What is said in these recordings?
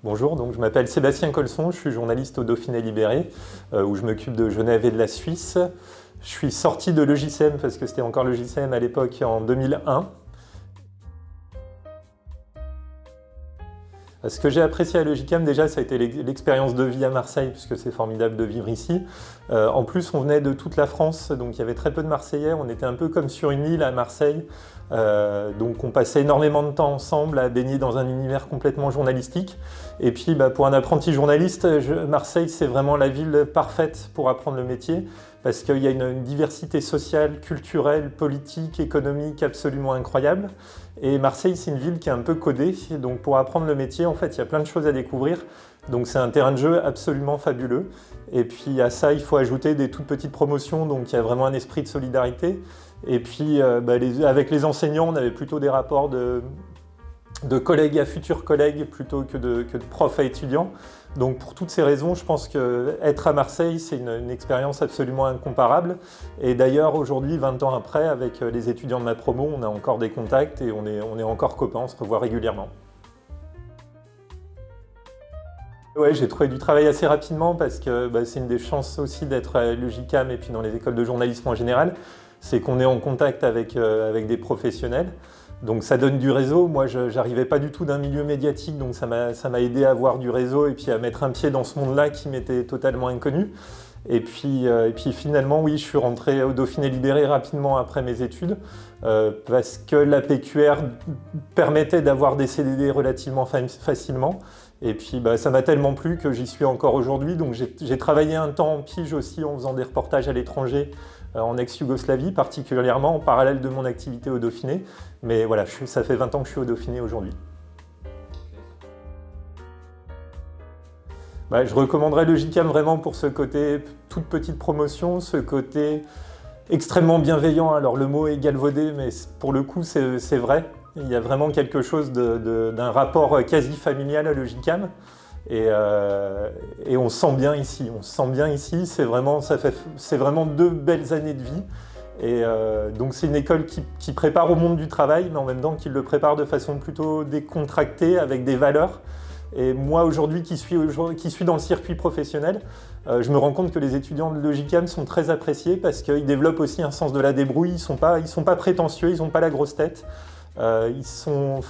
Bonjour, donc je m'appelle Sébastien Colson, je suis journaliste au Dauphiné Libéré, où je m'occupe de Genève et de la Suisse. Je suis sorti de l'EJCM parce que c'était encore l'EJCM à l'époque en 2001. Ce que j'ai apprécié à l'EJCM déjà, ça a été l'expérience de vie à Marseille, puisque c'est formidable de vivre ici. En plus, on venait de toute la France, donc il y avait très peu de Marseillais. On était un peu comme sur une île à Marseille. Donc on passait énormément de temps ensemble à baigner dans un univers complètement journalistique. Et puis pour un apprenti journaliste, Marseille c'est vraiment la ville parfaite pour apprendre le métier parce qu'il y a une diversité sociale, culturelle, politique, économique absolument incroyable. Et Marseille c'est une ville qui est un peu codée, donc pour apprendre le métier en fait il y a plein de choses à découvrir. Donc c'est un terrain de jeu absolument fabuleux. Et puis à ça il faut ajouter des toutes petites promotions, donc il y a vraiment un esprit de solidarité. Et puis avec les enseignants, on avait plutôt des rapports de collègues à futurs collègues plutôt que de profs à étudiants. Donc pour toutes ces raisons, je pense qu'être à Marseille, c'est une expérience absolument incomparable. Et d'ailleurs, aujourd'hui, 20 ans après, avec les étudiants de ma promo, on a encore des contacts et on est encore copains, on se revoit régulièrement. Ouais, j'ai trouvé du travail assez rapidement parce que c'est une des chances aussi d'être à l'EJCAM et puis dans les écoles de journalisme en général, c'est qu'on est en contact avec des professionnels. Donc ça donne du réseau. Moi, je n'arrivais pas du tout d'un milieu médiatique, donc ça m'a aidé à avoir du réseau et puis à mettre un pied dans ce monde-là qui m'était totalement inconnu. Et puis finalement, oui, je suis rentré au Dauphiné Libéré rapidement après mes études parce que la PQR permettait d'avoir des CDD relativement facilement. Et puis ça m'a tellement plu que j'y suis encore aujourd'hui. Donc j'ai travaillé un temps en pige aussi en faisant des reportages à l'étranger, en ex-Yougoslavie particulièrement, en parallèle de mon activité au Dauphiné. Mais voilà, ça fait 20 ans que je suis au Dauphiné aujourd'hui. Je recommanderais l'EJCAM vraiment pour ce côté toute petite promotion, ce côté extrêmement bienveillant. Alors le mot est galvaudé, mais pour le coup c'est vrai. Il y a vraiment quelque chose d'un rapport quasi familial à l'EJCAM. Et on se sent bien ici. On se sent bien ici. C'est vraiment 2 belles années de vie. Et donc c'est une école qui prépare au monde du travail, mais en même temps qui le prépare de façon plutôt décontractée, avec des valeurs. Et moi aujourd'hui qui suis dans le circuit professionnel, je me rends compte que les étudiants de l'EJCAM sont très appréciés parce qu'ils développent aussi un sens de la débrouille. Ils sont pas prétentieux, ils n'ont pas la grosse tête. Ils sont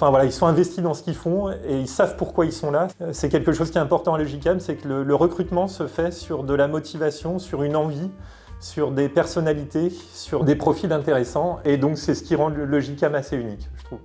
investis dans ce qu'ils font et ils savent pourquoi ils sont là. C'est quelque chose qui est important à l'EJCAM, c'est que le recrutement se fait sur de la motivation, sur une envie, sur des personnalités, sur des profils intéressants. Et donc c'est ce qui rend l'EJCAM assez unique, je trouve.